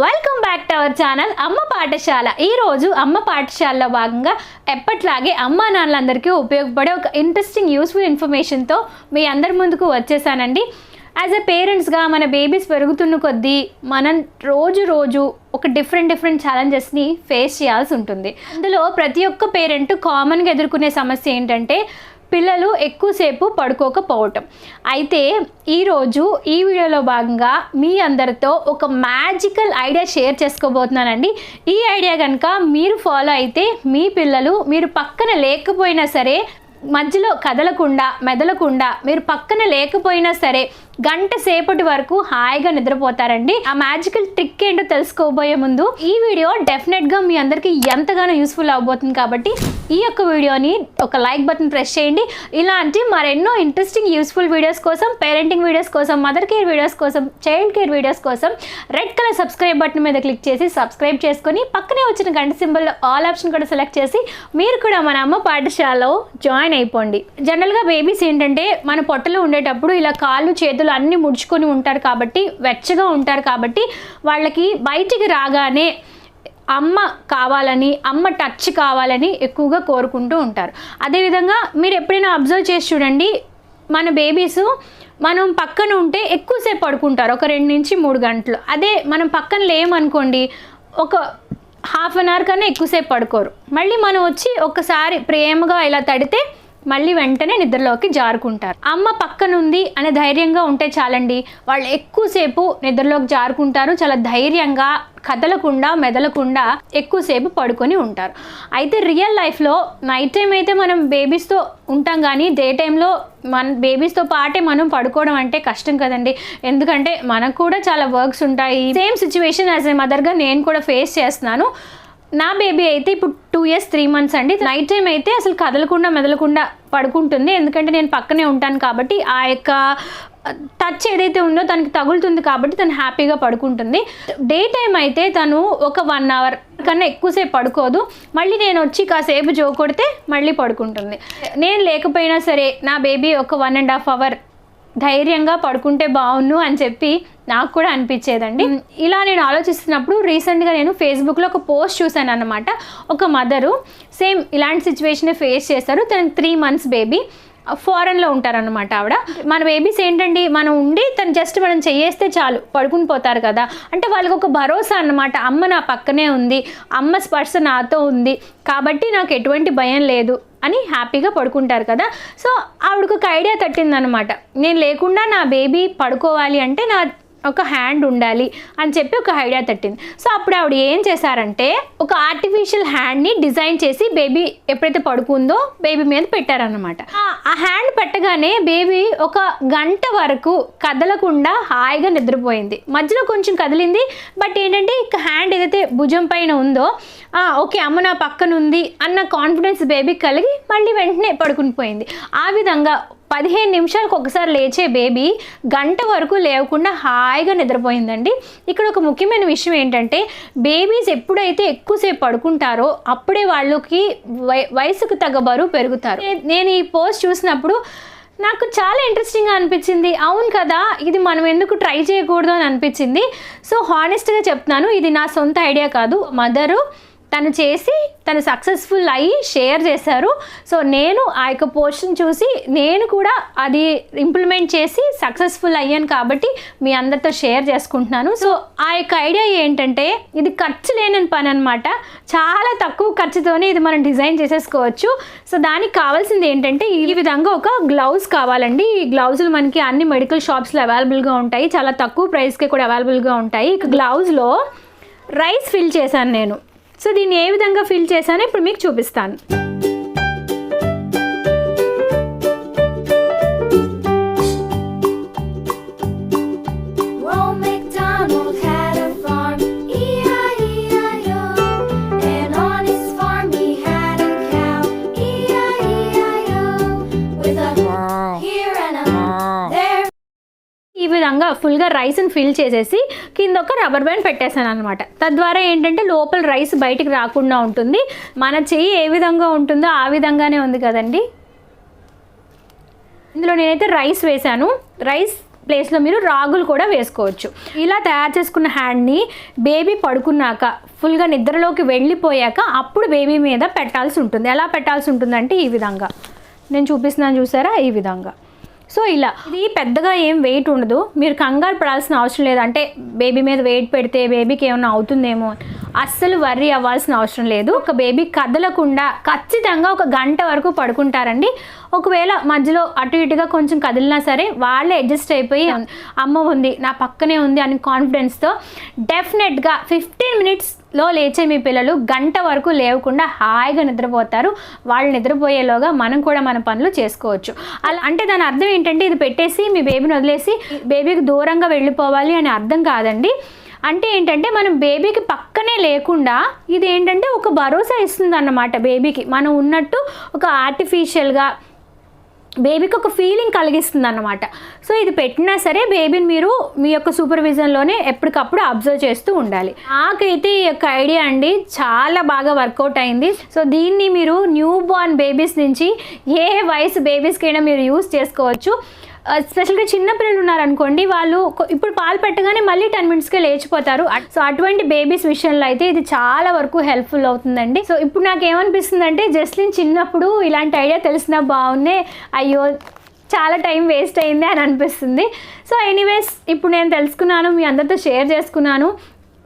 Welcome back to our channel అమ్మ పాఠశాల. ఈరోజు అమ్మ పాఠశాలలో భాగంగా ఎప్పట్లాగే అమ్మా నాన్నలందరికీ ఉపయోగపడే ఒక ఇంట్రెస్టింగ్ యూస్ఫుల్ ఇన్ఫర్మేషన్తో మీ అందరి ముందుకు వచ్చేసానండి. యాజ్ ఎ పేరెంట్స్గా మన బేబీస్ పెరుగుతున్న కొద్దీ మనం రోజు ఒక డిఫరెంట్ ఛాలెంజెస్ని ఫేస్ చేయాల్సి ఉంటుంది. అందులో ప్రతి ఒక్క పేరెంట్ కామన్గా ఎదుర్కొనే సమస్య ఏంటంటే పిల్లలు ఎక్కువసేపు పడుకోకపోవటం. అయితే ఈరోజు ఈ వీడియోలో భాగంగా మీ అందరితో ఒక మ్యాజికల్ ఐడియా షేర్ చేసుకోబోతున్నానండి. ఈ ఐడియా కనుక మీరు ఫాలో అయితే మీ పిల్లలు మీరు పక్కన లేకపోయినా సరే, మధ్యలో కదలకుండా మెదలకుండా, మీరు పక్కన లేకపోయినా సరే గంట సేపటి వరకు హాయిగా నిద్రపోతారండి. ఆ మ్యాజికల్ ట్రిక్ ఏంటో తెలుసుకోబోయే ముందు ఈ వీడియో డెఫినెట్గా మీ అందరికీ ఎంతగానో యూస్ఫుల్ అవబోతుంది. కాబట్టి ఈ యొక్క వీడియోని ఒక లైక్ బటన్ ప్రెస్ చేయండి. ఇలాంటి మరెన్నో ఇంట్రెస్టింగ్ యూస్ఫుల్ వీడియోస్ కోసం, పేరెంటింగ్ వీడియోస్ కోసం, మదర్ కేర్ వీడియోస్ కోసం, చైల్డ్ కేర్ వీడియోస్ కోసం రెడ్ కలర్ సబ్స్క్రైబ్ బటన్ మీద క్లిక్ చేసి సబ్స్క్రైబ్ చేసుకొని పక్కనే వచ్చిన గంట సింబల్లో ఆల్ ఆప్షన్ కూడా సెలెక్ట్ చేసి మీరు కూడా మన అమ్మ పాఠశాలలో జాయిన్ అయిపోండి. జనరల్గా బేబీస్ ఏంటంటే మన పొట్టలో ఉండేటప్పుడు ఇలా కాళ్ళు చేతులు అన్నీ ముడుచుకొని ఉంటారు కాబట్టి, వెచ్చగా ఉంటారు కాబట్టి వాళ్ళకి బయటికి రాగానే అమ్మ కావాలని, అమ్మ టచ్ కావాలని ఎక్కువగా కోరుకుంటూ ఉంటారు. అదేవిధంగా మీరు ఎప్పుడైనా అబ్జర్వ్ చేసి చూడండి, మన బేబీస్ మనం పక్కన ఉంటే ఎక్కువసేపు పడుకుంటారు, ఒక 2 నుంచి 3 గంటలు. అదే మనం పక్కన లేమనుకోండి, ఒక హాఫ్ అన్ అవర్ కన్నా ఎక్కువసేపు పడుకోరు. మళ్ళీ మనం వచ్చి ఒక్కసారి ప్రేమగా ఇలా తడితే మళ్ళీ వెంటనే నిద్రలోకి జారుకుంటారు. అమ్మ పక్కనుంది అనే ధైర్యంగా ఉంటే చాలండి, వాళ్ళు ఎక్కువసేపు నిద్రలోకి జారుకుంటారు. చాలా ధైర్యంగా కదలకుండా మెదలకుండా ఎక్కువసేపు పడుకొని ఉంటారు. అయితే రియల్ లైఫ్లో నైట్ టైం అయితే మనం బేబీస్తో ఉంటాం, కానీ డే టైంలో మన బేబీస్తో పాటే మనం పడుకోవడం అంటే కష్టం కదండి. ఎందుకంటే మనకు కూడా చాలా వర్క్స్ ఉంటాయి. సేమ్ సిచ్యువేషన్ యాజ్ ఏ మదర్గా నేను కూడా ఫేస్ చేస్తున్నాను. నా బేబీ అయితే ఇప్పుడు 2 years 3 months అండి. నైట్ టైం అయితే అసలు కదలకుండా మెదలకుండా పడుకుంటుంది, ఎందుకంటే నేను పక్కనే ఉంటాను కాబట్టి ఆ యొక్క టచ్ ఏదైతే ఉందో తనకి తగులుతుంది కాబట్టి తను హ్యాపీగా పడుకుంటుంది. డే టైం అయితే తను ఒక 1 hour కన్నా ఎక్కువసేపు పడుకోదు. మళ్ళీ నేను వచ్చి కాసేపు జో కొడితే మళ్ళీ పడుకుంటుంది. నేను లేకపోయినా సరే నా బేబీ ఒక 1.5 hour ధైర్యంగా పడుకుంటే బాగున్ను అని చెప్పి నాకు కూడా అనిపించేదండి. ఇలా నేను ఆలోచిస్తున్నప్పుడు రీసెంట్గా నేను ఫేస్బుక్లో ఒక పోస్ట్ చూశాను అన్నమాట. ఒక మదరు సేమ్ ఇలాంటి సిచ్యువేషన్ ఫేస్ చేశారు. తనకి 3 months బేబీ, ఫారెన్లో ఉంటారనమాట ఆవిడ. మన బేబీస్ ఏంటండి, మనం ఉండి తను జస్ట్ మనం చేయేస్తే చాలు పడుకుని పోతారు కదా. అంటే వాళ్ళకి ఒక భరోసా అన్నమాట, అమ్మ నా పక్కనే ఉంది, అమ్మ స్పర్శ నాతో ఉంది కాబట్టి నాకు ఎటువంటి భయం లేదు అని హ్యాపీగా పడుకుంటారు కదా. సో ఆవిడకు ఒక ఐడియా తట్టిందనమాట, నేను లేకుండా నా బేబీ పడుకోవాలి అంటే నా ఒక హ్యాండ్ ఉండాలి అని చెప్పి ఒక ఐడియా తట్టింది. సో అప్పుడు ఆవిడ ఏం చేశారంటే ఒక ఆర్టిఫిషియల్ హ్యాండ్ని డిజైన్ చేసి బేబీ ఎప్పుడైతే పడుకుందో బేబీ మీద పెట్టారనమాట. ఆ హ్యాండ్ పెట్టగానే బేబీ ఒక గంట వరకు కదలకుండా హాయిగా నిద్రపోయింది. మధ్యలో కొంచెం కదిలింది, బట్ ఏంటంటే ఇక హ్యాండ్ ఏదైతే భుజం పైన ఉందో ఓకే అమ్మ నా పక్కన ఉంది అన్న కాన్ఫిడెన్స్ బేబీకి కలిగి మళ్ళీ వెంటనే పడుకుని పోయింది. ఆ విధంగా 15 నిమిషాలకు ఒకసారి లేచే బేబీ గంట వరకు లేవకుండా హాయిగా నిద్రపోయిందండి. ఇక్కడ ఒక ముఖ్యమైన విషయం ఏంటంటే బేబీస్ ఎప్పుడైతే ఎక్కువసేపు పడుకుంటారో అప్పుడే వాళ్ళకి వయసుకు తగ్గ బరువు పెరుగుతారు. నేను ఈ పోస్ట్ చూసినప్పుడు నాకు చాలా ఇంట్రెస్టింగ్గా అనిపించింది. అవును కదా, ఇది మనం ఎందుకు ట్రై చేయకూడదు అని అనిపించింది. సో హానెస్ట్గా చెప్తున్నాను, ఇది నా సొంత ఐడియా కాదు. మదరు తను చేసి తను సక్సెస్ఫుల్ అయ్యి షేర్ చేశారు. సో నేను ఆ యొక్క పోస్ట్ని చూసి నేను కూడా అది ఇంప్లిమెంట్ చేసి సక్సెస్ఫుల్ అయ్యాను కాబట్టి మీ అందరితో షేర్ చేసుకుంటున్నాను. సో ఆ యొక్క ఐడియా ఏంటంటే ఇది ఖర్చు లేని పని అనమాట. చాలా తక్కువ ఖర్చుతోనే ఇది మనం డిజైన్ చేసేసుకోవచ్చు. సో దానికి కావాల్సింది ఏంటంటే ఈ విధంగా ఒక గ్లౌజ్ కావాలండి. ఈ గ్లౌజులు మనకి అన్ని మెడికల్ షాప్స్లో అవైలబుల్గా ఉంటాయి, చాలా తక్కువ ప్రైస్కి కూడా అవైలబుల్గా ఉంటాయి. ఇక గ్లౌజ్లో రైస్ ఫిల్ చేశాను నేను. సో దీన్ని ఏ విధంగా ఫిల్ చేశానో ఇప్పుడు మీకు చూపిస్తాను. ఈ విధంగా ఫుల్గా రైస్ని ఫిల్ చేసేసి కింద ఒక రబ్బర్ బ్యాండ్ పెట్టేశాను అనమాట. తద్వారా ఏంటంటే లోపల రైస్ బయటికి రాకుండా ఉంటుంది. మన చెయ్యి ఏ విధంగా ఉంటుందో ఆ విధంగానే ఉంది కదండి. ఇందులో నేనైతే రైస్ వేశాను. రైస్ ప్లేస్లో మీరు రాగులు కూడా వేసుకోవచ్చు. ఇలా తయారు చేసుకున్న హ్యాండ్ని బేబీ పడుకున్నాక ఫుల్గా నిద్రలోకి వెళ్ళిపోయాక అప్పుడు బేబీ మీద పెట్టాల్సి ఉంటుంది. ఎలా పెట్టాల్సి ఉంటుందంటే ఈ విధంగా నేను చూపిస్తున్నాను చూసారా, ఈ విధంగా. సో ఇలా ఇది పెద్దగా ఏం వెయిట్ ఉండదు, మీరు కంగారు పడాల్సిన అవసరం లేదు. అంటే బేబీ మీద వెయిట్ పెడితే బేబీకి ఏమైనా అవుతుందేమో అస్సలు వర్రీ అవ్వాల్సిన అవసరం లేదు. ఒక బేబీ కదలకుండా ఖచ్చితంగా 1 గంట వరకు పడుకుంటారండి. ఒకవేళ మధ్యలో అటు ఇటుగా కొంచెం కదిలినా సరే వాళ్ళే అడ్జస్ట్ అయిపోయి అమ్మ ఉంది నా పక్కనే ఉంది అని కాన్ఫిడెన్స్తో డెఫినెట్గా 15 మినిట్స్లో లేచే మీ పిల్లలు గంట వరకు లేవకుండా హాయిగా నిద్రపోతారు. వాళ్ళు నిద్రపోయేలోగా మనం కూడా మన పనులు చేసుకోవచ్చు. అలా అంటే దాని అర్థం ఏంటంటే ఇది పెట్టేసి మీ బేబీని వదిలేసి బేబీకి దూరంగా వెళ్ళిపోవాలి అని అర్థం కాదండి. అంటే ఏంటంటే మనం బేబీకి పక్కనే లేకుండా ఇది ఏంటంటే ఒక భరోసా ఇస్తుంది అన్నమాట. బేబీకి మనం ఉన్నట్టు ఒక ఆర్టిఫిషియల్గా బేబీకి ఒక ఫీలింగ్ కలిగిస్తుంది అన్నమాట. సో ఇది పెట్టినా సరే బేబీని మీరు మీ యొక్క సూపర్విజన్లోనే ఎప్పటికప్పుడు అబ్జర్వ్ చేస్తూ ఉండాలి. నాకైతే ఈ యొక్క ఐడియా అండి చాలా బాగా వర్కౌట్ అయింది. సో దీన్ని మీరు న్యూ బోర్న్ బేబీస్ నుంచి ఏ వయసు బేబీస్కైనా మీరు యూస్ చేసుకోవచ్చు. స్పెషల్గా చిన్నపిల్లలు ఉన్నారనుకోండి, వాళ్ళు ఇప్పుడు పాలు పెట్టగానే మళ్ళీ 10 మినిట్స్కే లేచిపోతారు. సో అటువంటి బేబీస్ విషయంలో అయితే ఇది చాలా వరకు హెల్ప్ఫుల్ అవుతుందండి. సో ఇప్పుడు నాకు ఏమనిపిస్తుంది అంటే జస్లిన్ చిన్నప్పుడు ఇలాంటి ఐడియా తెలిసినా బాగున్నాయి, అయ్యో చాలా టైం వేస్ట్ అయింది అని అనిపిస్తుంది. సో ఎనీవేస్ ఇప్పుడు నేను తెలుసుకున్నాను, మీ అందరితో షేర్ చేసుకున్నాను.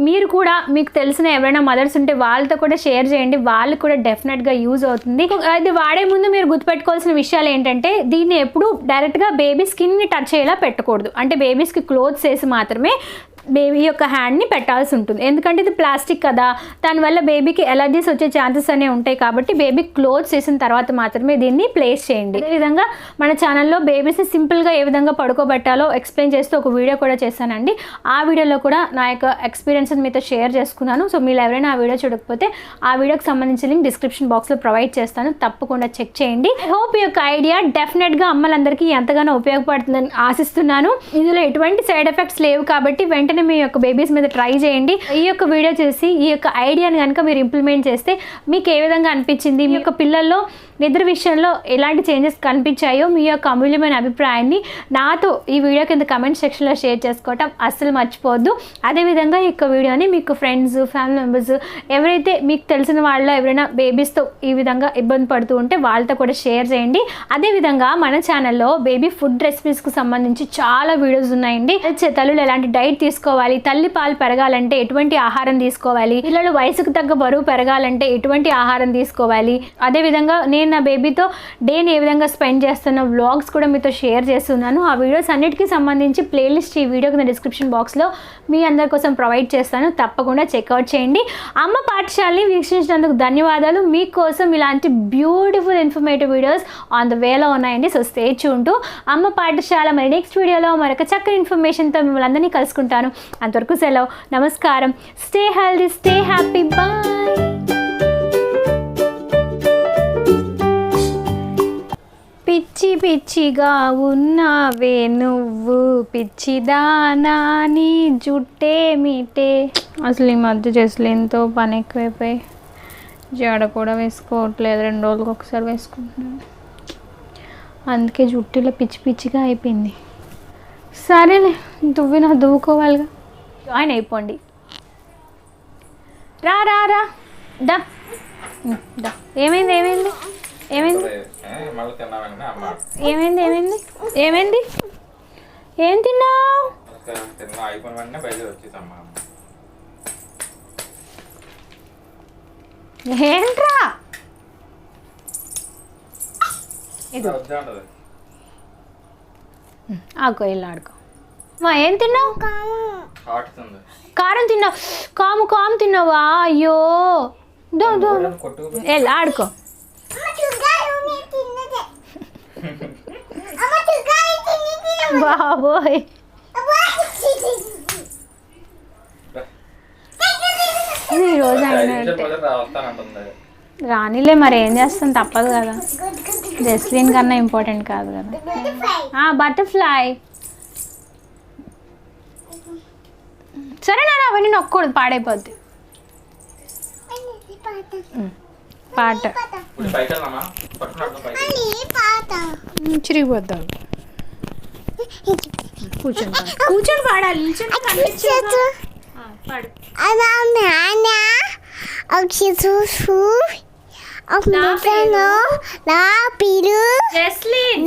మీరు కూడా మీకు తెలిసిన ఎవరైనా మదర్స్ ఉంటే వాళ్ళతో కూడా షేర్ చేయండి, వాళ్ళకి కూడా డెఫినెట్గా యూజ్ అవుతుంది. అది వాడే ముందు మీరు గుర్తుపెట్టుకోవాల్సిన విషయాలు ఏంటంటే దీన్ని ఎప్పుడు డైరెక్ట్గా బేబీ స్కిన్ని టచ్ అయ్యేలా పెట్టకూడదు. అంటే బేబీస్కి క్లోత్స్ వేసి మాత్రమే బేబీ యొక్క హ్యాండ్ని పెట్టాల్సి ఉంటుంది. ఎందుకంటే ఇది ప్లాస్టిక్ కదా, దానివల్ల బేబీకి ఎలర్జీస్ వచ్చే ఛాన్సెస్ అనేవి ఉంటాయి. కాబట్టి బేబీ క్లోత్స్ వేసిన తర్వాత మాత్రమే దీన్ని ప్లేస్ చేయండి. అదేవిధంగా మన ఛానల్లో బేబీస్ని సింపుల్గా ఏ విధంగా పడుకోబెట్టాలో ఎక్స్ప్లెయిన్ చేస్తూ ఒక వీడియో కూడా చేశానండి. ఆ వీడియోలో కూడా నా యొక్క ఎక్స్పీరియన్సెస్ మీతో షేర్ చేసుకున్నాను. సో మీరు ఎవరైనా ఆ వీడియో చూడకపోతే ఆ వీడియోకి సంబంధించిన లింక్ డిస్క్రిప్షన్ బాక్స్లో ప్రొవైడ్ చేస్తాను, తప్పకుండా చెక్ చేయండి. ఐ హోప్ ఈ యొక్క ఐడియా డెఫినెట్గా అమ్మలందరికీ ఎంతగానో ఉపయోగపడుతుందని ఆశిస్తున్నాను. ఇందులో ఎటువంటి సైడ్ ఎఫెక్ట్స్ లేవు కాబట్టి వెంటనే మీ యొక్క బేబీస్ మీద ట్రై చేయండి. ఈ యొక్క వీడియో చేసి ఈ యొక్క ఐడియాని కనుక మీరు ఇంప్లిమెంట్ చేస్తే మీకు ఏ విధంగా అనిపించింది, మీ యొక్క పిల్లల్లో నిద్ర విషయంలో ఎలాంటి చేంజెస్ కనిపించాయో మీ యొక్క అమూల్యమైన అభిప్రాయాన్ని నాతో ఈ వీడియో కింద కమెంట్ సెక్షన్లో షేర్ చేసుకోవటం అస్సలు మర్చిపోవద్దు. అదేవిధంగా ఈ యొక్క వీడియోని మీకు ఫ్రెండ్స్, ఫ్యామిలీ మెంబర్స్ ఎవరైతే మీకు తెలిసిన వాళ్ళ ఎవరైనా బేబీస్తో ఈ విధంగా ఇబ్బంది పడుతూ ఉంటే వాళ్ళతో కూడా షేర్ చేయండి. అదేవిధంగా మన ఛానల్లో బేబీ ఫుడ్ రెసిపీస్కి సంబంధించి చాలా వీడియోస్ ఉన్నాయండి. తల్లులు ఎలాంటి డైట్ తీసుకోవాలి, తల్లి పాలు పెరగాలంటే ఎటువంటి ఆహారం తీసుకోవాలి, పిల్లలు వయసుకు తగ్గ బరువు పెరగాలంటే ఎటువంటి ఆహారం తీసుకోవాలి, అదేవిధంగా నేను నా బేబీతో డేని ఏ విధంగా స్పెండ్ చేస్తున్న వ్లాగ్స్ కూడా మీతో షేర్ చేస్తున్నాను. ఆ వీడియోస్ అన్నిటికీ సంబంధించి ప్లేలిస్ట్ ఈ వీడియో కింద డిస్క్రిప్షన్ బాక్స్లో మీ అందరి కోసం ప్రొవైడ్ చేస్తాను, తప్పకుండా చెక్అవుట్ చేయండి. అమ్మ పాఠశాలని వీక్షించినందుకు ధన్యవాదాలు. మీకోసం ఇలాంటి beautiful informative videos on the వేలో ఉన్నాయండి. సో స్టే ట్యూన్ టు అమ్మ పాఠశాల. మరి నెక్స్ట్ వీడియోలో మరొక చక్కని ఇన్ఫర్మేషన్తో మిమ్మల్ని అందరినీ కలుసుకుంటాను. అంతవరకు సెలవు, నమస్కారం. Stay healthy, stay happy, bye. పిచ్చి పిచ్చిగా ఉన్నావే నువ్వు పిచ్చిదానా, నీ జుట్టే మీటే. అసలు ఈ మధ్య జస్లిన్తో పని ఎక్కువైపోయి జడ కూడా వేసుకోవట్లేదు, 2 రోజులకు ఒకసారి వేసుకుంటున్నాను. అందుకే జుట్టులో పిచ్చి పిచ్చిగా అయిపోయింది. సరేలే, దువ్వుకోవాలిగా. జాయిన్ అయిపోండి. రా రా రా, దా దా. ఏమైంది ఏమైంది ఏమైంది ఏమైంది ఏమైంది ఏమైంది ఏం తిన్నావు? ఏంట్రా ఆడుకో, ఇల్లు ఆడుకో. ఏం తిన్నావు? కారం తిన్నావు? కాము తిన్నావా? అయ్యో, ఆడుకో. బాబోయ్, ఈరోజు రానిలే, మరి ఏం చేస్తాం, తప్పదు కదా. జస్లిన్ కన్నా ఇంపార్టెంట్ కాదు కదా. బటర్ఫ్లై. సరే నాన్న, అవన్నీ నొక్కకూడదు, పాడైపోద్ది. పాట చిరిగిపోద్దాం. కూర్చొని పాడు. కూర్చొని పాడాలి, నిల్చొని కనిపించదు. పాడు. నా పేరు జస్లిన్.